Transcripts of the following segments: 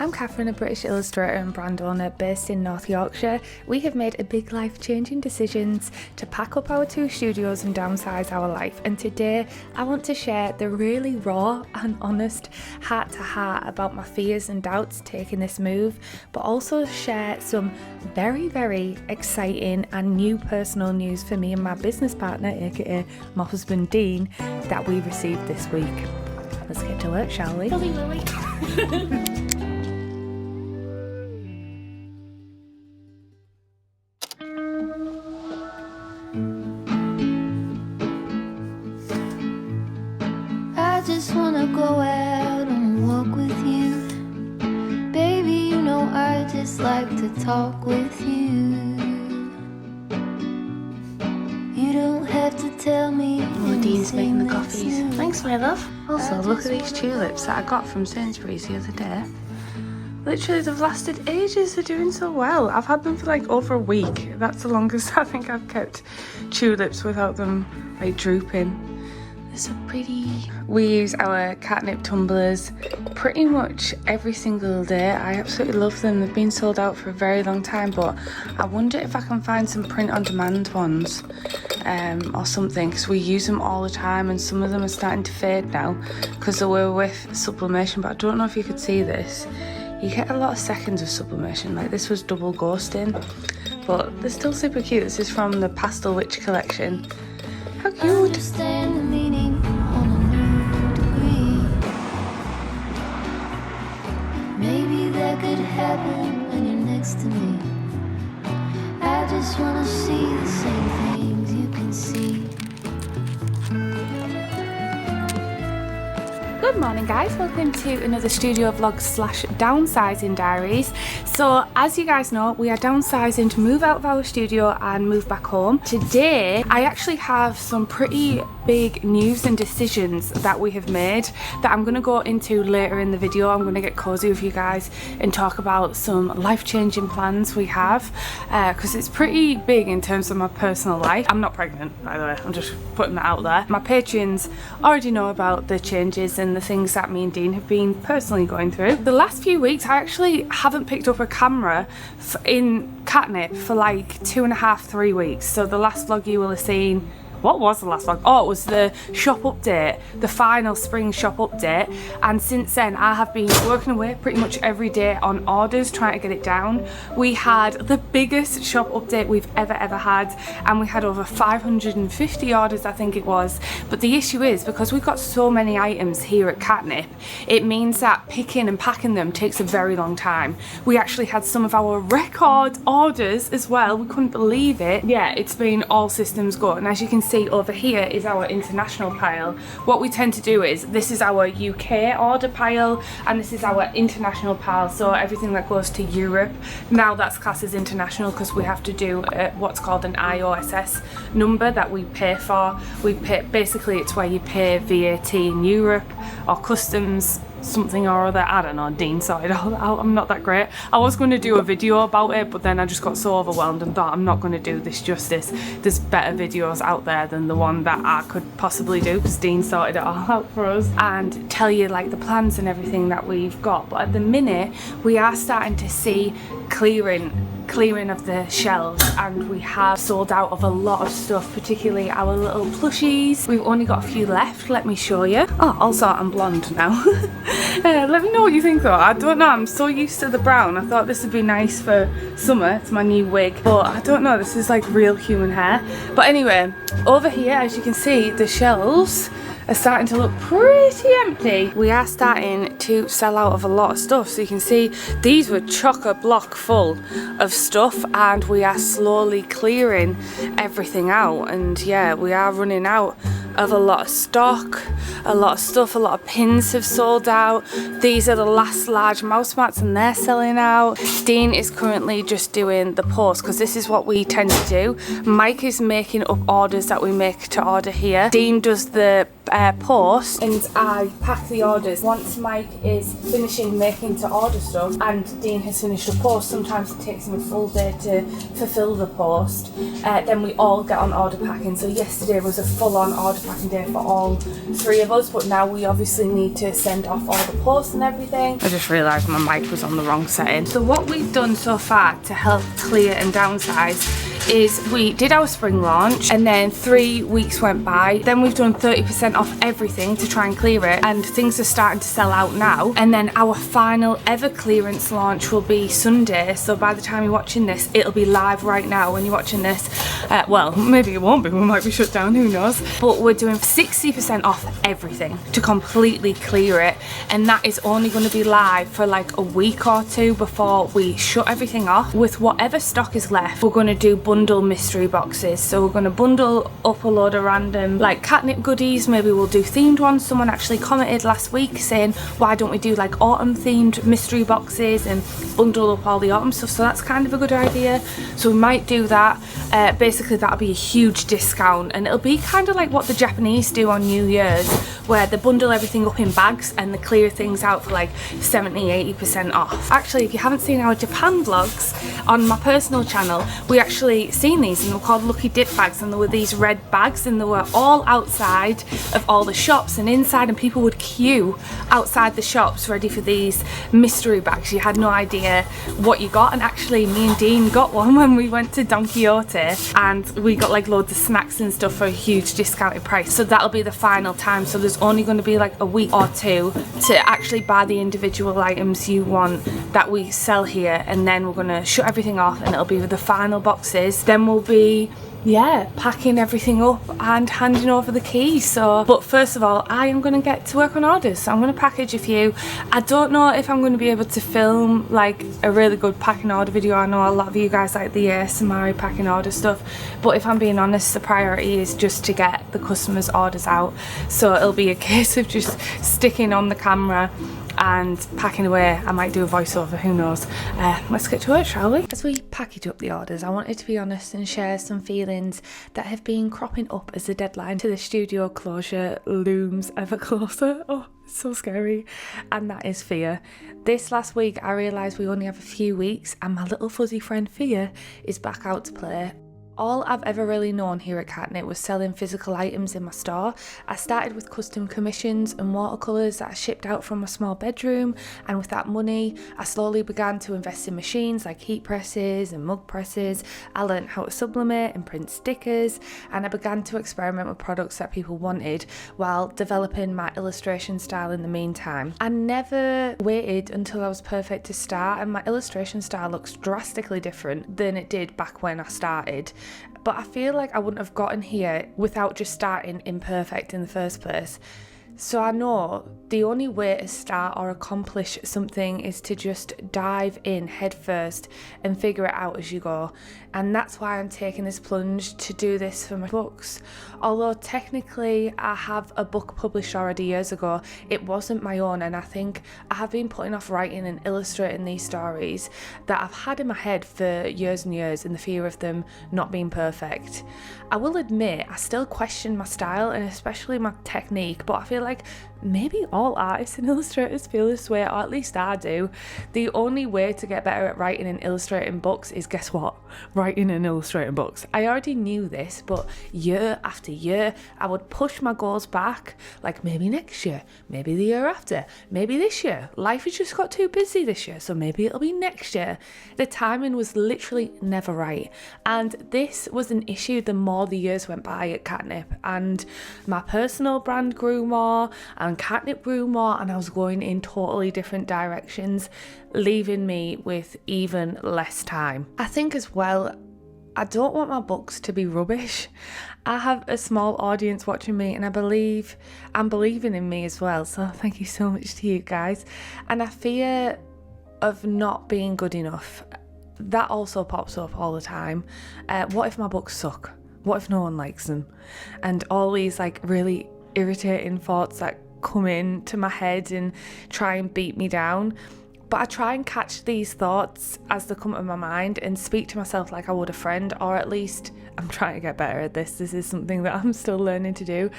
I'm Catherine, a British illustrator and brand owner based in North Yorkshire. We have made a big life-changing decisions to pack up our 2 studios and downsize our life, and today I want to share the really raw and honest heart-to-heart about my fears and doubts taking this move, but also share some very, very exciting and new personal news for me and my business partner, aka my husband Dean, that we received this week. Let's get to work, shall we? Willy. I just wanna go out and walk with you. Baby, you know I just like to talk with you. You don't have to tell me. Oh, Dean's making the coffees. Thanks, my love. Also, look at these tulips that I got from Sainsbury's the other day. Literally, they've lasted ages. They're doing so well. I've had them for like over a week. That's the longest I think I've kept tulips without them like drooping. They're so pretty. We use our Katnipp tumblers pretty much every single day. I absolutely love them. They've been sold out for a very long time, but I wonder if I can find some print on demand ones or something, because we use them all the time and some of them are starting to fade now because they were with sublimation. But I don't know if you could see this. You get a lot of seconds of sublimation. Like this was double ghosting, but they're still super cute. This is from the Pastel Witch collection. How cute! Understand the meaning on a new degree. Maybe that could happen when you're next to me. I just wanna see the same things you can see. Good morning guys, welcome to another studio vlog / downsizing diaries. So as you guys know, we are downsizing to move out of our studio and move back home. Today I actually have some pretty big news and decisions that we have made that I'm going to go into later in the video. I'm going to get cozy with you guys and talk about some life-changing plans we have because it's pretty big in terms of my personal life. I'm not pregnant, by the way, I'm just putting that out there. My patrons already know about the changes and the things that me and Dean have been personally going through. The last few weeks I actually haven't picked up a camera in Katnipp for like 2.5-3 weeks. So the last vlog you will have seen, what was the last vlog? Oh, it was the shop update, the final spring shop update. And since then, I have been working away pretty much every day on orders, trying to get it down. We had the biggest shop update we've ever had, and we had over 550 orders, I think it was. But the issue is, because we've got so many items here at Katnipp, it means that picking and packing them takes a very long time. We actually had some of our record orders as well. We couldn't believe it. Yeah, it's been all systems go. And as you can see over here is our international pile. What we tend to do is, this is our UK order pile and this is our international pile, so everything that goes to Europe now that's classed as international because we have to do what's called an IOSS number that we pay for. We pay, basically it's where you pay VAT in Europe or customs something or other. I don't know, Dean sorted all that out. I'm not that great. I was going to do a video about it, but then I just got so overwhelmed and thought I'm not going to do this justice. There's better videos out there than the one that I could possibly do, because Dean sorted it all out for us and tell you like the plans and everything that we've got. But at the minute we are starting to see clearing of the shelves, and we have sold out of a lot of stuff, particularly our little plushies. We've only got a few left. Let me show you. Oh, also I'm blonde now. Let me know what you think though. I don't know, I'm so used to the brown. I thought this would be nice for summer. It's my new wig, but I don't know, this is like real human hair. But anyway, over here as you can see, the shelves are starting to look pretty empty. We are starting to sell out of a lot of stuff. So you can see these were chock-a-block full of stuff, and we are slowly clearing everything out. And yeah, we are running out of a lot of stock, a lot of stuff. A lot of pins have sold out. These are the last large mouse mats and they're selling out. Dean is currently just doing the post because this is what we tend to do. Mike is making up orders that we make to order here. Dean does the post and I pack the orders. Once Mike is finishing making to order stuff and Dean has finished a post, sometimes it takes him a full day to fulfill the post. Then we all get on order packing. So yesterday was a full-on order packing day for all three of us, but now we obviously need to send off all the posts and everything. I just realised my mic was on the wrong setting. So what we've done so far to help clear and downsize is we did our spring launch and then 3 weeks went by. Then we've done 30% off everything to try and clear it, and things are starting to sell out now. And then our final ever clearance launch will be Sunday. So by the time you're watching this, it'll be live right now when you're watching this. Well, maybe it won't be, we might be shut down, who knows. But we're doing 60% off everything to completely clear it. And that is only going to be live for like a week or two before we shut everything off. With whatever stock is left, we're going to do bundle mystery boxes. So we're going to bundle up a load of random like Katnipp goodies. Maybe we'll do themed ones. Someone actually commented last week saying, why don't we do like autumn themed mystery boxes and bundle up all the autumn stuff? So that's kind of a good idea. So we might do that. Basically that'll be a huge discount, and it'll be kind of like what the Japanese do on New Year's, where they bundle everything up in bags and they clear things out for like 70-80% off. Actually, if you haven't seen our Japan vlogs on my personal channel, we actually seen these and they're called lucky dip bags, and there were these red bags and they were all outside of all the shops and inside, and people would queue outside the shops ready for these mystery bags. You had no idea what you got, and actually me and Dean got one when we went to Don Quixote, and we got like loads of snacks and stuff for a huge discounted price. So that'll be the final time. So there's only going to be like a week or two to actually buy the individual items you want that we sell here, and then we're going to shut everything off and it'll be the final boxes. Then we'll be packing everything up and handing over the keys. So, but first of all, I am going to get to work on orders. So I'm going to package a few. I don't know if I'm going to be able to film like a really good packing order video. I know a lot of you guys like the ASMR packing order stuff, but if I'm being honest, the priority is just to get the customers' orders out. So it'll be a case of just sticking on the camera and packing away. I might do a voiceover, who knows. Let's get to it, shall we? As we package up the orders, I wanted to be honest and share some feelings that have been cropping up as the deadline to the studio closure looms ever closer. Oh, it's so scary. And that is fear. This last week I realised we only have a few weeks and my little fuzzy friend Fear is back out to play. All I've ever really known here at Katnipp was selling physical items in my store. I started with custom commissions and watercolours that I shipped out from my small bedroom, and with that money I slowly began to invest in machines like heat presses and mug presses. I learned how to sublimate and print stickers, and I began to experiment with products that people wanted while developing my illustration style in the meantime. I never waited until I was perfect to start, and my illustration style looks drastically different than it did back when I started. But I feel like I wouldn't have gotten here without just starting imperfect in the first place. So I know the only way to start or accomplish something is to just dive in head first and figure it out as you go. And that's why I'm taking this plunge to do this for my books. Although technically I have a book published already years ago, it wasn't my own, and I think I have been putting off writing and illustrating these stories that I've had in my head for years and years, in the fear of them not being perfect. I will admit I still question my style and especially my technique, but I feel like maybe all artists and illustrators feel this way, or at least I do. The only way to get better at writing and illustrating books is, guess what? Writing and illustrating books. I already knew this, but year after year I would push my goals back, like maybe next year, maybe the year after, maybe this year. Life has just got too busy this year, so maybe it'll be next year. The timing was literally never right, and this was an issue the more the years went by at Katnipp, and my personal brand grew more and Katnipp grew more, and I was going in totally different directions, leaving me with even less time. I think as well, I don't want my books to be rubbish. I have a small audience watching me, and I'm believing in me as well, so thank you so much to you guys. And I fear of not being good enough. That also pops up all the time. What if my books suck? What if no one likes them? And all these like really irritating thoughts that come into my head and try and beat me down. But I try and catch these thoughts as they come to my mind and speak to myself like I would a friend, or at least I'm trying to get better at this. This is something that I'm still learning to do.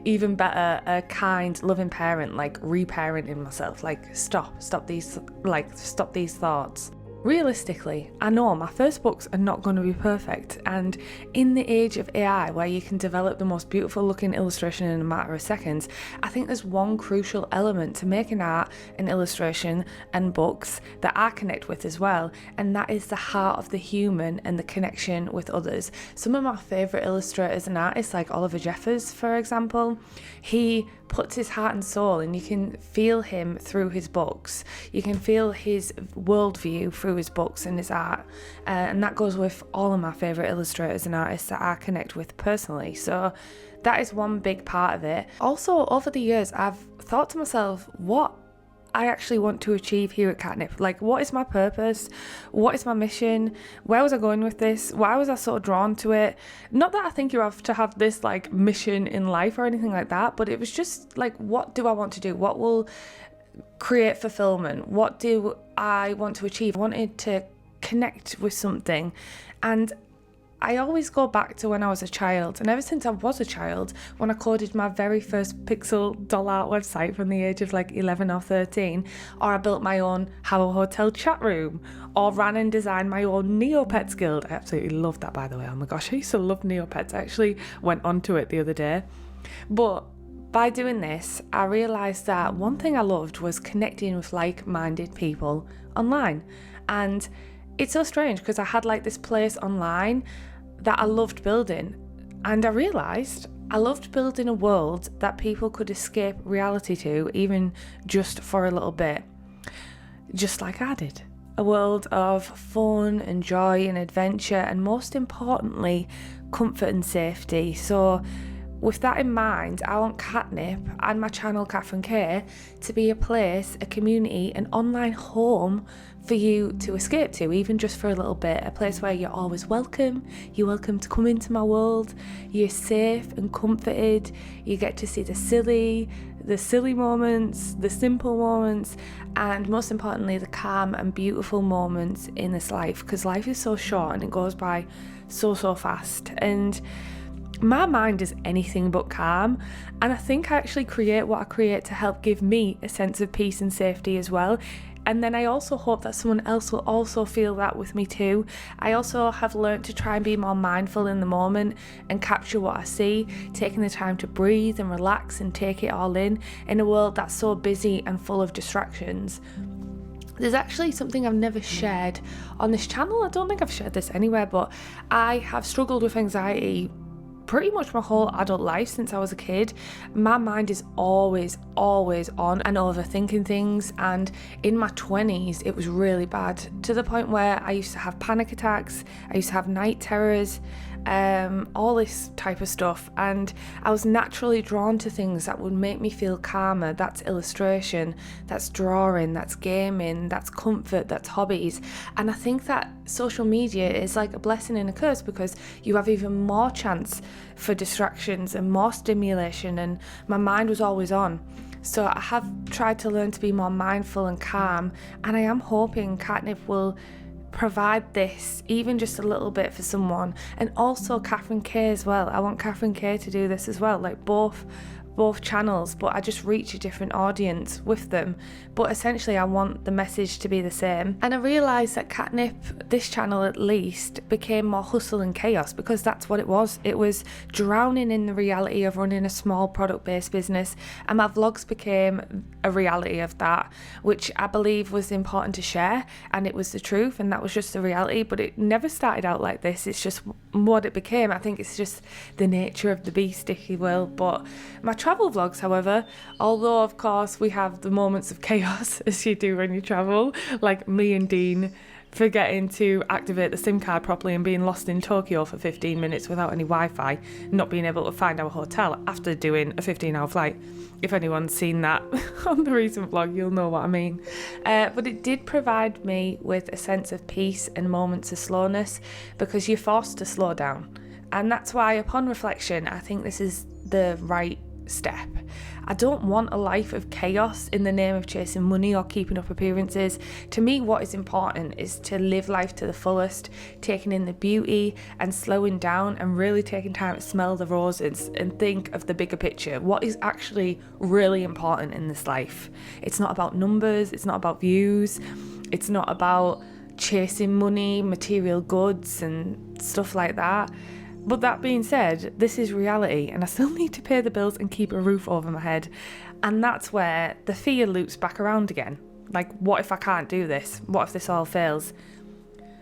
Even better, a kind, loving parent, like reparenting myself, like stop these thoughts. Realistically, I know my first books are not going to be perfect, and in the age of AI where you can develop the most beautiful looking illustration in a matter of seconds, I think there's one crucial element to making art and illustration and books that I connect with as well, and that is the heart of the human and the connection with others. Some of my favourite illustrators and artists, like Oliver Jeffers, for example, he puts his heart and soul, and you can feel him through his books. You can feel his worldview through his books and his art, and that goes with all of my favourite illustrators and artists that I connect with personally. So that is one big part of it. Also, over the years, I've thought to myself, what I actually want to achieve here at Katnipp. Like, what is my purpose? What is my mission? Where was I going with this? Why was I so drawn to it? Not that I think you have to have this like mission in life or anything like that, but it was just like, what do I want to do? What will create fulfillment? What do I want to achieve? I wanted to connect with something, and I always go back to when I was a child, and ever since I was a child, when I coded my very first pixel doll art website from the age of like 11 or 13, or I built my own How a Hotel chat room, or ran and designed my own Neopets guild. I absolutely love that, by the way. Oh my gosh, I used to love Neopets. I actually went onto it the other day. But by doing this, I realised that one thing I loved was connecting with like-minded people online. And it's so strange because I had like this place online that I loved building, and I realised I loved building a world that people could escape reality to, even just for a little bit, just like I did. A world of fun and joy and adventure, and most importantly, comfort and safety. So with that in mind, I want Katnipp and my channel Katherine K to be a place, a community, an online home for you to escape to, even just for a little bit. A place where you're always welcome. You're welcome to come into my world. You're safe and comforted. You get to see the silly moments, the simple moments, and most importantly, the calm and beautiful moments in this life, because life is so short and it goes by so fast. And my mind is anything but calm, and I think I actually create what I create to help give me a sense of peace and safety as well. And then I also hope that someone else will also feel that with me too. I also have learned to try and be more mindful in the moment and capture what I see, taking the time to breathe and relax and take it all in a world that's so busy and full of distractions. There's actually something I've never shared on this channel. I don't think I've shared this anywhere, but I have struggled with anxiety pretty much my whole adult life since I was a kid. My mind is always on and overthinking things, and in my 20s it was really bad, to the point where I used to have panic attacks, I used to have night terrors, all this type of stuff, and I was naturally drawn to things that would make me feel calmer. That's illustration, that's drawing, that's gaming, that's comfort, that's hobbies. And I think that social media is like a blessing and a curse, because you have even more chance for distractions and more stimulation, and my mind was always on. So I have tried to learn to be more mindful and calm, and I am hoping Katnipp will provide this even just a little bit for someone. And also Katherine K as well. I want Katherine K to do this as well, like both channels, but I just reach a different audience with them. But essentially I want the message to be the same. And I realised that Katnipp, this channel at least, became more hustle and chaos, because that's what it was. It was drowning in the reality of running a small product-based business, and my vlogs became a reality of that, which I believe was important to share, and it was the truth, and that was just the reality. But it never started out like this. It's just what it became. I think it's just the nature of the beast, if you will. But my travel vlogs, however, although of course we have the moments of chaos as you do when you travel, like me and Dean forgetting to activate the SIM card properly and being lost in Tokyo for 15 minutes without any Wi-Fi, not being able to find our hotel after doing a 15-hour flight. If anyone's seen that on the recent vlog, you'll know what I mean. But it did provide me with a sense of peace and moments of slowness, because you're forced to slow down. And that's why, upon reflection, I think this is the right step. I don't want a life of chaos in the name of chasing money or keeping up appearances. To me, what is important is to live life to the fullest, taking in the beauty and slowing down and really taking time to smell the roses and think of the bigger picture. What is actually really important in this life? It's not about numbers, it's not about views, it's not about chasing money, material goods and stuff like that. But that being said, this is reality and I still need to pay the bills and keep a roof over my head. And that's where the fear loops back around again. Like, what if I can't do this? What if this all fails?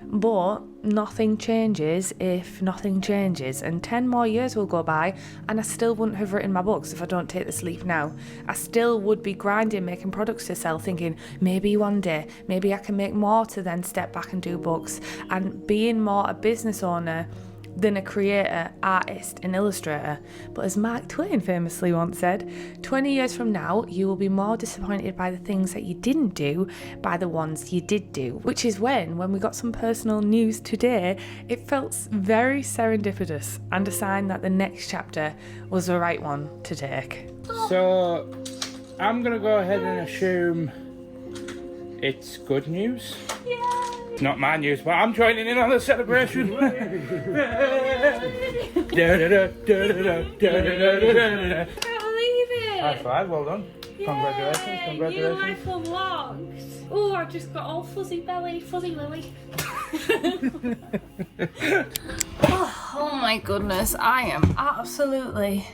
But nothing changes if nothing changes, and 10 more years will go by and I still wouldn't have written my books if I don't take this leap now. I still would be grinding, making products to sell, thinking maybe one day, maybe I can make more to then step back and do books, and being more a business owner than a creator, artist and illustrator. But as Mark Twain famously once said, 20 years from now you will be more disappointed by the things that you didn't do by the ones you did do. Which is when we got some personal news today, it felt very serendipitous and a sign that the next chapter was the right one to take. So I'm gonna go ahead and assume it's good news. Not my news, but I'm joining in on the celebration. Can't believe it! High five, well done. Congratulations, New congratulations. life unlocked. Oh, I just got all fuzzy belly, fuzzy willy. Oh my goodness, I am absolutely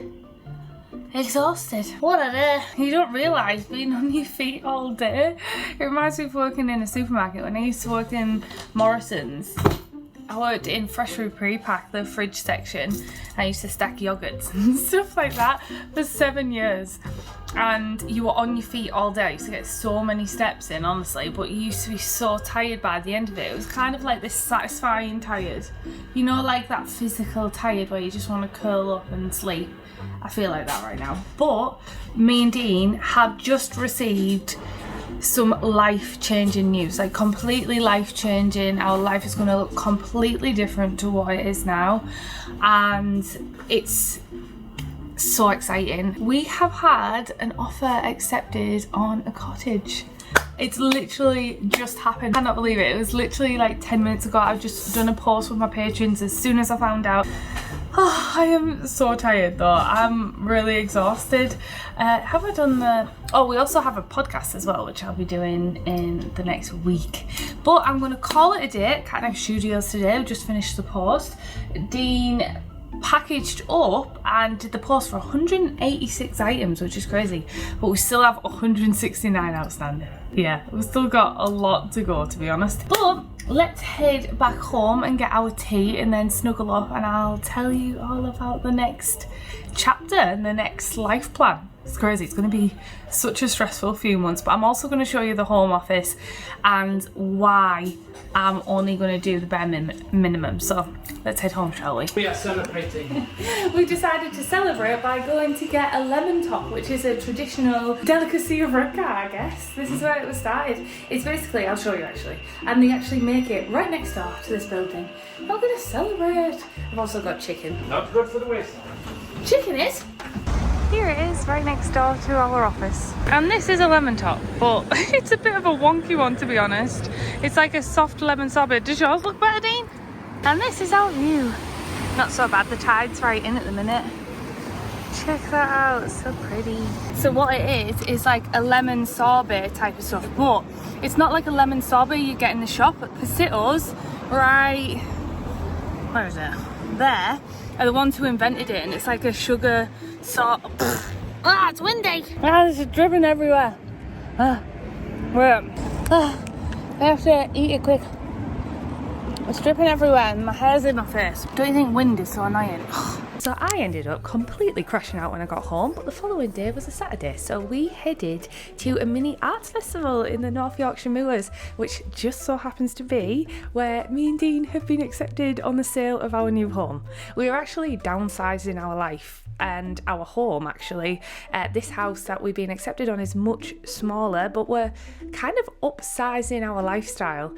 exhausted. What a day. You don't realise being on your feet all day. It reminds me of working in a supermarket. When I used to work in Morrison's, I worked in fresh food pre-pack, the fridge section. I used to stack yogurts and stuff like that for 7 years. And you were on your feet all day. I used to get so many steps in, honestly, but you used to be so tired by the end of it. It was kind of like this satisfying tired. You know, like that physical tired where you just want to curl up and sleep. I feel like that right now. But me and Dean have just received some life-changing news, like completely life-changing. Our life is going to look completely different to what it is now, and it's so exciting. We have had an offer accepted on a cottage. It's literally just happened. I cannot believe it. It was literally like 10 minutes ago. I've just done a post with my patrons as soon as I found out. Oh, I am so tired though. I'm really exhausted. Have I done the... Oh, we also have a podcast as well, which I'll be doing in the next week. But I'm going to call it a day at Katnipp Studios today. We've just finished the post. Dean packaged up and did the post for 186 items, which is crazy. But we still have 169 outstanding. Yeah, we've still got a lot to go, to be honest. But let's head back home and get our tea and then snuggle up, and I'll tell you all about the next chapter and the next life plan. It's crazy. It's going to be such a stressful few months, but I'm also going to show you the home office and why I'm only going to do the bare minimum. So let's head home, shall we? We are celebrating. We decided to celebrate by going to get a lemon top, which is a traditional delicacy of Redcar, I guess. This is where it was started. It's basically, I'll show you actually, and they actually make it right next door to this building. I'm going to celebrate. I've also got chicken. Not good for the waist. Chicken is? Here it is, right next door to our office. And this is a lemon top, but it's a bit of a wonky one, to be honest. It's like a soft lemon sorbet. Does yours look better, Dean? And this is our view. Not so bad, the tide's right in at the minute. Check that out, it's so pretty. So what it is like a lemon sorbet type of stuff, but it's not like a lemon sorbet you get in the shop. At Pasito's, right, where is it? There, are the ones who invented it, and it's like a sugar sort of... Ah, it's windy! Ah, there's dripping everywhere. I have to eat it quick. It's dripping everywhere and my hair's in my face. Don't you think wind is so annoying? So I ended up completely crashing out when I got home, but the following day was a Saturday, so we headed to a mini arts festival in the North Yorkshire Moors, which just so happens to be where me and Dean have been accepted on the sale of our new home. We are actually downsizing our life and our home actually. This house that we've been accepted on is much smaller, but we're kind of upsizing our lifestyle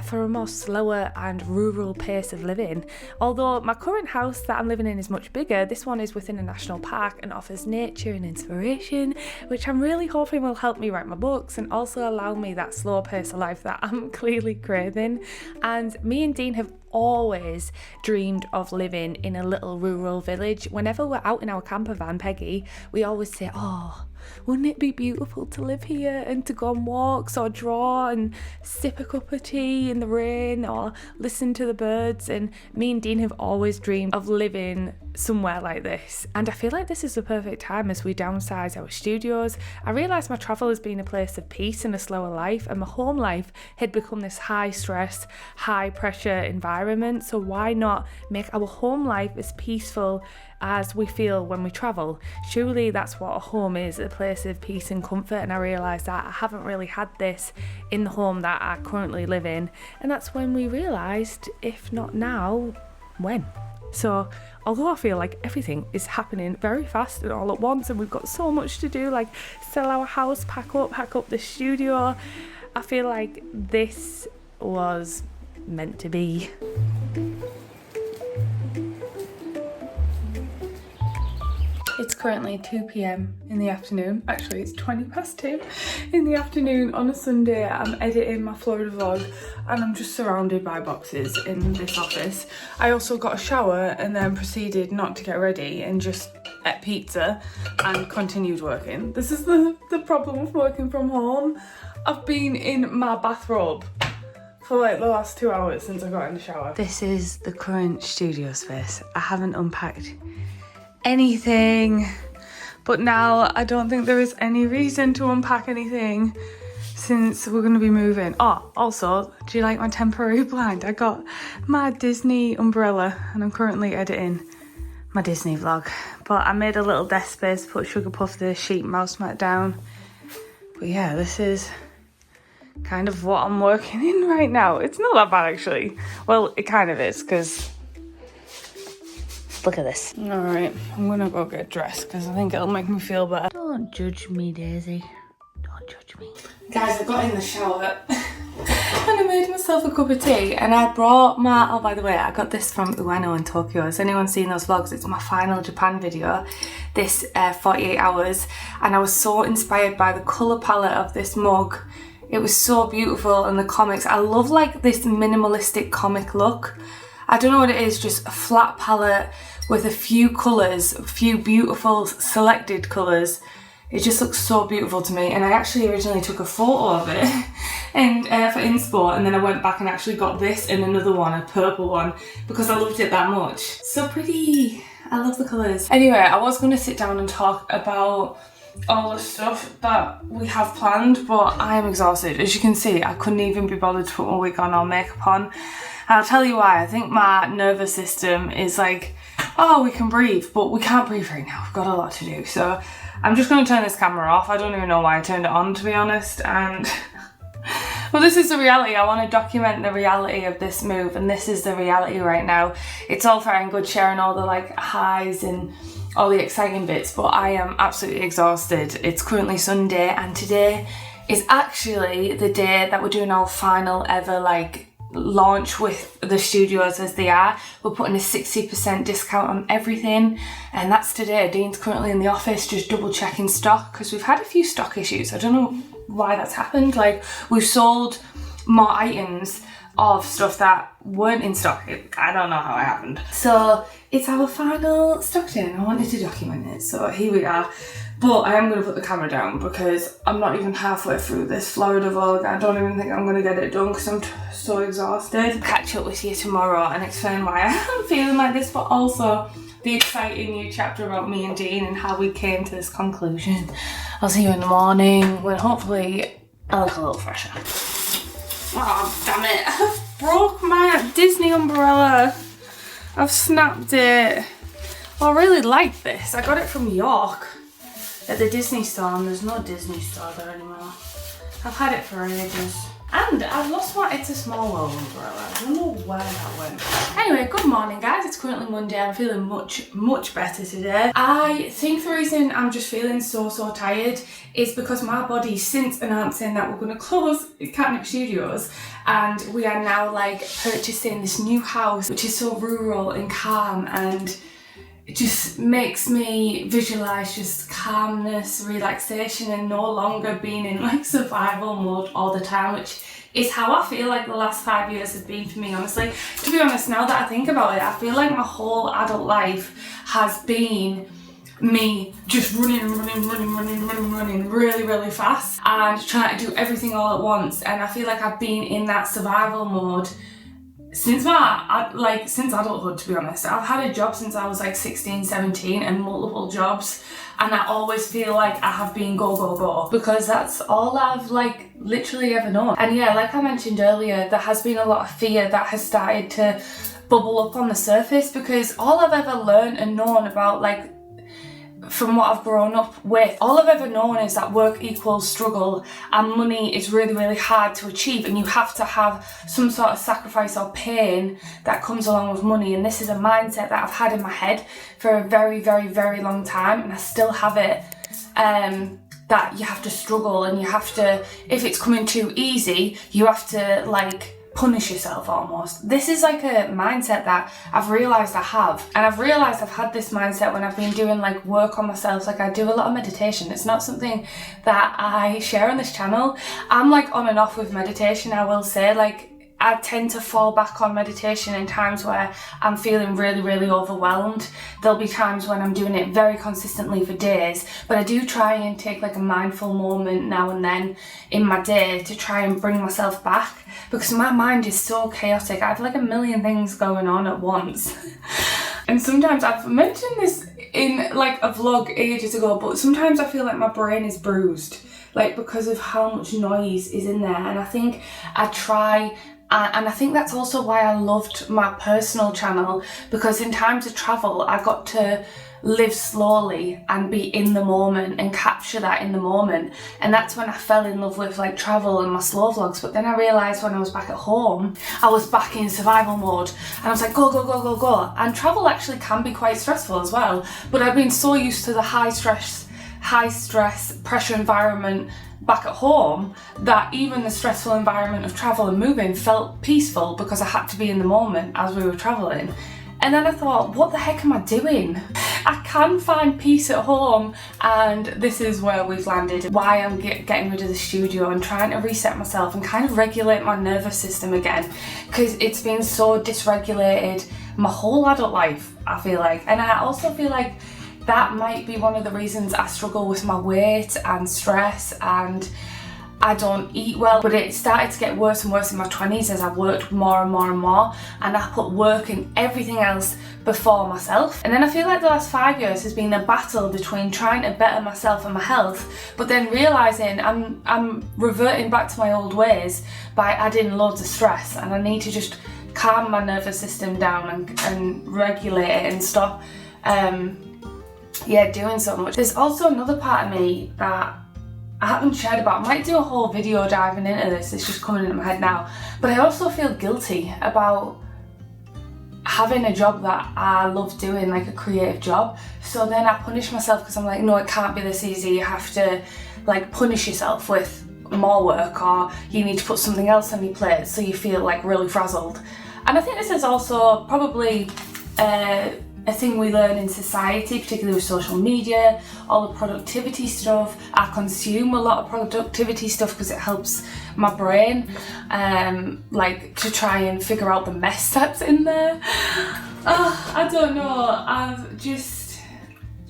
for a more slower and rural pace of living. Although my current house that I'm living in is much bigger, this one is within a national park and offers nature and inspiration, which I'm really hoping will help me write my books and also allow me that slow pace of life that I'm clearly craving. And me and Dean have always dreamed of living in a little rural village. Whenever we're out in our camper van, Peggy, we always say, oh, wouldn't it be beautiful to live here and to go on walks or draw and sip a cup of tea in the rain or listen to the birds? And me and Dean have always dreamed of living somewhere like this, and I feel like this is the perfect time as we downsize our studios. I realised my travel has been a place of peace and a slower life, and my home life had become this high stress, high pressure environment, so why not make our home life as peaceful as we feel when we travel? Surely that's what a home is, a place of peace and comfort, and I realised that I haven't really had this in the home that I currently live in, and that's when we realised, if not now, when? So although I feel like everything is happening very fast and all at once, and we've got so much to do, like sell our house, pack up the studio, I feel like this was meant to be. It's currently 2 p.m. in the afternoon. Actually, it's 20 past 2 in the afternoon on a Sunday. I'm editing my Florida vlog and I'm just surrounded by boxes in this office. I also got a shower and then proceeded not to get ready and just ate pizza and continued working. This is the problem of working from home. I've been in my bathrobe for like the last 2 hours since I got in the shower. This is the current studio space. I haven't unpacked anything, but now I don't think there is any reason to unpack anything since we're going to be moving. Oh, also, do you like my temporary blind? I got my Disney umbrella and I'm currently editing my Disney vlog, but I made a little desk space, put Sugar Puff the sheet mouse mat down. But yeah, this is kind of what I'm working in right now. It's not that bad actually. Well, it kind of is, because look at this. All right, I'm gonna go get dressed because I think it'll make me feel better. Don't judge me, Daisy. Don't judge me. Guys, I got in the shower and I made myself a cup of tea, and I brought my, oh by the way, I got this from Ueno in Tokyo. Has anyone seen those vlogs? It's my final Japan video, this 48 hours, and I was so inspired by the colour palette of this mug. It was so beautiful, and the comics. I love like this minimalistic comic look. I don't know what it is, just a flat palette with a few colours, a few beautiful selected colours. It just looks so beautiful to me, and I actually originally took a photo of it and for inspo, and then I went back and actually got this and another one, a purple one, because I loved it that much. So pretty. I love the colours. Anyway, I was going to sit down and talk about all the stuff that we have planned, but I am exhausted. As you can see, I couldn't even be bothered to put my wig on or makeup on. And I'll tell you why. I think my nervous system is like, oh, we can breathe, but we can't breathe right now. We've got a lot to do. So I'm just going to turn this camera off. I don't even know why I turned it on, to be honest. And well, this is the reality. I want to document the reality of this move, and this is the reality right now. It's all fair and good sharing all the like highs and all the exciting bits, but I am absolutely exhausted. It's currently Sunday, and today is actually the day that we're doing our final ever like launch with the studios as they are. We're putting a 60% discount on everything, and that's today. Dean's currently in the office just double checking stock because we've had a few stock issues. I don't know why that's happened. Like, we've sold more items of stuff that weren't in stock. I don't know how it happened. So it's our final stock day, and I wanted to document it, so here we are. But I am going to put the camera down because I'm not even halfway through this Florida vlog. I don't even think I'm going to get it done because I'm so exhausted. Catch up with you tomorrow and explain why I'm feeling like this, but also the exciting new chapter about me and Dean and how we came to this conclusion. I'll see you in the morning when hopefully I look a little fresher. Oh, damn it. I've broke my Disney umbrella. I've snapped it. Well, I really like this. I got it from York at the Disney store, and there's no Disney store there anymore. I've had it for ages. And I've lost my It's a Small World umbrella. I don't know where that went. Anyway, good morning guys. It's currently Monday. I'm feeling much better today. I think the reason I'm just feeling so tired is because my body, since announcing that we're going to close Katnipp Studios and we are now like purchasing this new house which is so rural and calm, and it just makes me visualise just calmness, relaxation, and no longer being in like survival mode all the time, which is how I feel like the last 5 years have been for me, honestly. To be honest, now that I think about it, I feel like my whole adult life has been me just running really fast and trying to do everything all at once, and I feel like I've been in that survival mode since since adulthood, to be honest. I've had a job since I was like 16, 17 and multiple jobs, and I always feel like I have been go because that's all I've like literally ever known. And yeah, like I mentioned earlier, there has been a lot of fear that has started to bubble up on the surface, because all I've ever learned and known about, like, from what I've grown up with, all I've ever known is that work equals struggle and money is really hard to achieve, and you have to have some sort of sacrifice or pain that comes along with money. And this is a mindset that I've had in my head for a very long time, and I still have it, that you have to struggle and you have to, if it's coming too easy, you have to like punish yourself almost. This is like a mindset that I've realised I have, and I've realised I've had this mindset when I've been doing like work on myself. Like I do a lot of meditation. It's not something that I share on this channel. I'm like on and off with meditation, I will say. Like I tend to fall back on meditation in times where I'm feeling really overwhelmed. There'll be times when I'm doing it very consistently for days, but I do try and take like a mindful moment now and then in my day to try and bring myself back, because my mind is so chaotic. I have like a million things going on at once. And sometimes, I've mentioned this in like a vlog ages ago, but sometimes I feel like my brain is bruised, like because of how much noise is in there. And I think I try, and I think that's also why I loved my personal channel, because in times of travel I got to live slowly and be in the moment and capture that in the moment. And that's when I fell in love with like travel and my slow vlogs. But then I realised when I was back at home, I was back in survival mode, and I was like go. And travel actually can be quite stressful as well, but I've been so used to the high stress pressure environment back at home that even the stressful environment of travel and moving felt peaceful, because I had to be in the moment as we were travelling. And then I thought, what the heck am I doing? I can find peace at home, and this is where we've landed. Why I'm getting rid of the studio and trying to reset myself and kind of regulate my nervous system again, because it's been so dysregulated my whole adult life, I feel like. And I also feel like that might be one of the reasons I struggle with my weight and stress, and I don't eat well. But it started to get worse and worse in my 20s as I worked more and more, and I put work and everything else before myself. And then I feel like the last 5 years has been a battle between trying to better myself and my health, but then realising I'm reverting back to my old ways by adding loads of stress, and I need to just calm my nervous system down and regulate it and stop doing so much. There's also another part of me that I haven't shared about. I might do a whole video diving into this, it's just coming into my head now. But I also feel guilty about having a job that I love doing, like a creative job. So then I punish myself because I'm like, no, it can't be this easy. You have to like punish yourself with more work, or you need to put something else on your plate so you feel like really frazzled. And I think this is also probably a thing we learn in society, particularly with social media, all the productivity stuff. I consume a lot of productivity stuff because it helps my brain, like to try and figure out the mess that's in there. I don't know, this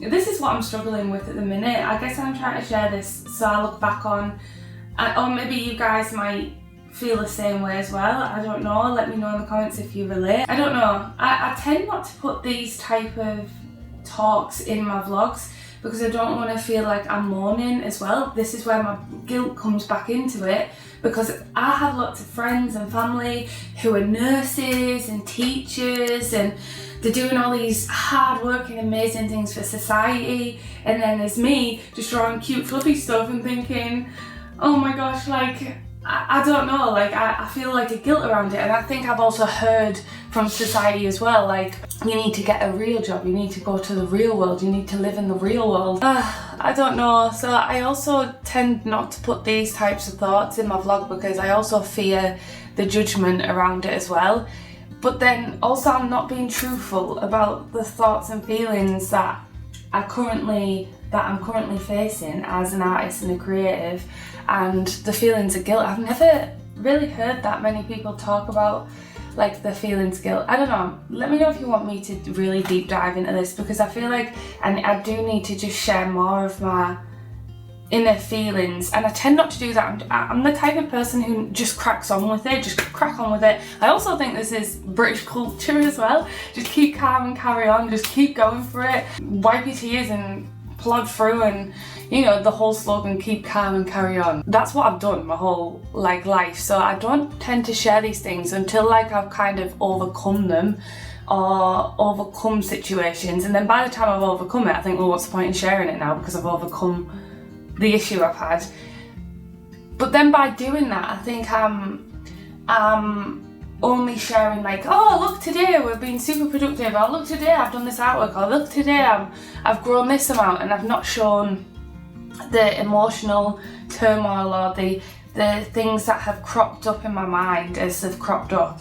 is what I'm struggling with at the minute. I guess I'm trying to share this so I look back on, or maybe you guys might feel the same way as well. I don't know, let me know in the comments if you relate. I don't know, I tend not to put these type of talks in my vlogs because I don't want to feel like I'm moaning as well. This is where my guilt comes back into it, because I have lots of friends and family who are nurses and teachers, and they're doing all these hard working amazing things for society, and then there's me just drawing cute fluffy stuff and thinking, oh my gosh, like I don't know, like I feel like a guilt around it, and I think I've also heard from society as well, like you need to get a real job, you need to go to the real world, you need to live in the real world. I don't know, so I also tend not to put these types of thoughts in my vlog because I also fear the judgment around it as well. But then also I'm not being truthful about the thoughts and feelings that I'm currently facing as an artist and a creative, and the feelings of guilt. I've never really heard that many people talk about like the feelings of guilt. I don't know, let me know if you want me to really deep dive into this, because I feel like I do need to just share more of my inner feelings, and I tend not to do that. I'm the type of person who just cracks on with it, just crack on with it. I also think this is British culture as well, just keep calm and carry on, just keep going for it, wipe your tears and plod through, and you know, the whole slogan, keep calm and carry on. That's what I've done my whole life, so I don't tend to share these things until like I've kind of overcome them or overcome situations, and then by the time I've overcome it I think, well, what's the point in sharing it now because I've overcome the issue I've had. But then by doing that I think I'm only sharing like, oh look, today we've been super productive, or look, today I've done this artwork, or look, today I've grown this amount, and I've not shown the emotional turmoil or the things that have cropped up in my mind as they've cropped up.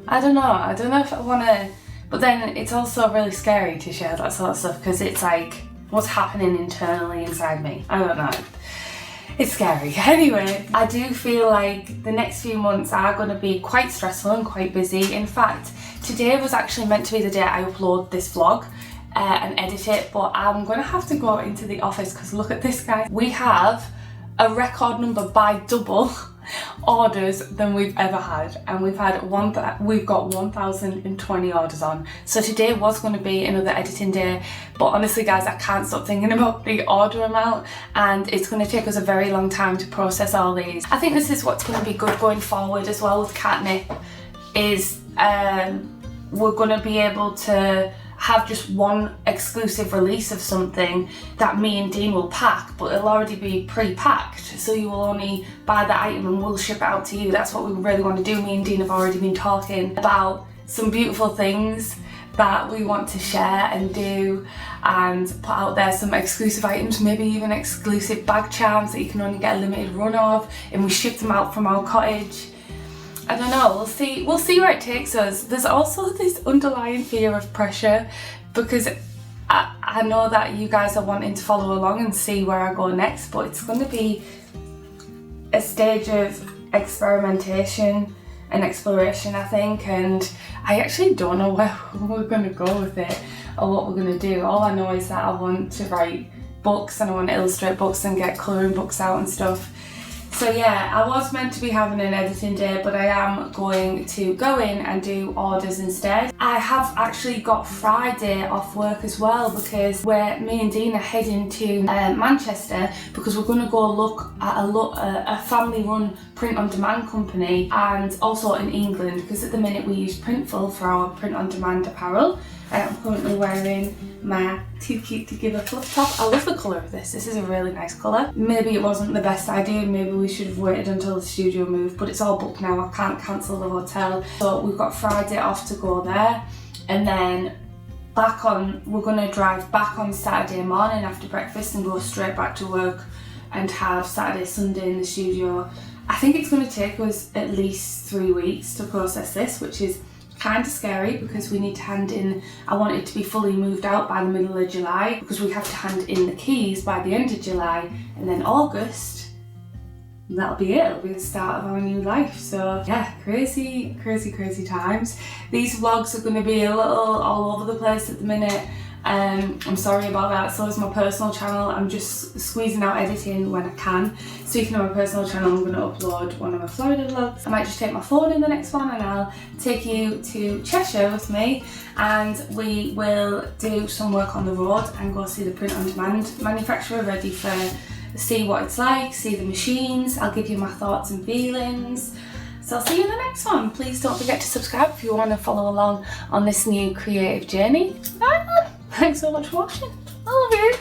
I don't know if I want to, but then it's also really scary to share that sort of stuff because it's like what's happening internally inside me. I don't know. It's scary. Anyway, I do feel like the next few months are going to be quite stressful and quite busy. In fact, today was actually meant to be the day I upload this vlog and edit it, but I'm going to have to go into the office because look at this, guys. We have a record number by double orders than we've ever had, and we've got 1,020 orders on. So today was going to be another editing day, but honestly guys, I can't stop thinking about the order amount, and it's going to take us a very long time to process all these. I think this is what's going to be good going forward as well with Katnipp, is we're going to be able to have just one exclusive release of something that me and Dean will pack, but it'll already be pre-packed, so you will only buy the item and we'll ship it out to you. That's what we really want to do. Me and Dean have already been talking about some beautiful things that we want to share and do and put out there, some exclusive items, maybe even exclusive bag charms that you can only get a limited run of, and we ship them out from our cottage. I don't know, we'll see where it takes us. There's also this underlying fear of pressure because I know that you guys are wanting to follow along and see where I go next, but it's going to be a stage of experimentation and exploration, I think, and I actually don't know where we're going to go with it or what we're going to do. All I know is that I want to write books and I want to illustrate books and get colouring books out and stuff. So yeah, I was meant to be having an editing day, but I am going to go in and do orders instead. I have actually got Friday off work as well because me and Dean are heading to Manchester because we're going to go look at a family-run print-on-demand company, and also in England because at the minute we use Printful for our print-on-demand apparel. I'm currently wearing my Too Cute to Give a Fluff top. I love the colour of this. This is a really nice colour. Maybe it wasn't the best idea. Maybe we should have waited until the studio moved, but it's all booked now. I can't cancel the hotel. So we've got Friday off to go there, and then we're going to drive back on Saturday morning after breakfast and go straight back to work and have Saturday, Sunday in the studio. I think it's going to take us at least 3 weeks to process this, which is kind of scary because we need to hand in, I want it to be fully moved out by the middle of July because we have to hand in the keys by the end of July, and then August, that'll be it. It'll be the start of our new life. So yeah, crazy times. These vlogs are going to be a little all over the place at the minute. I'm sorry about that. So is my personal channel. I'm just squeezing out editing when I can. Speaking of my personal channel, I'm going to upload one of my Florida vlogs. I might just take my phone in the next one and I'll take you to Cheshire with me, and we will do some work on the road and go see the print-on-demand manufacturer, ready for see what it's like, see the machines. I'll give you my thoughts and feelings. So I'll see you in the next one. Please don't forget to subscribe if you want to follow along on this new creative journey. Alright then, thanks so much for watching. I love you.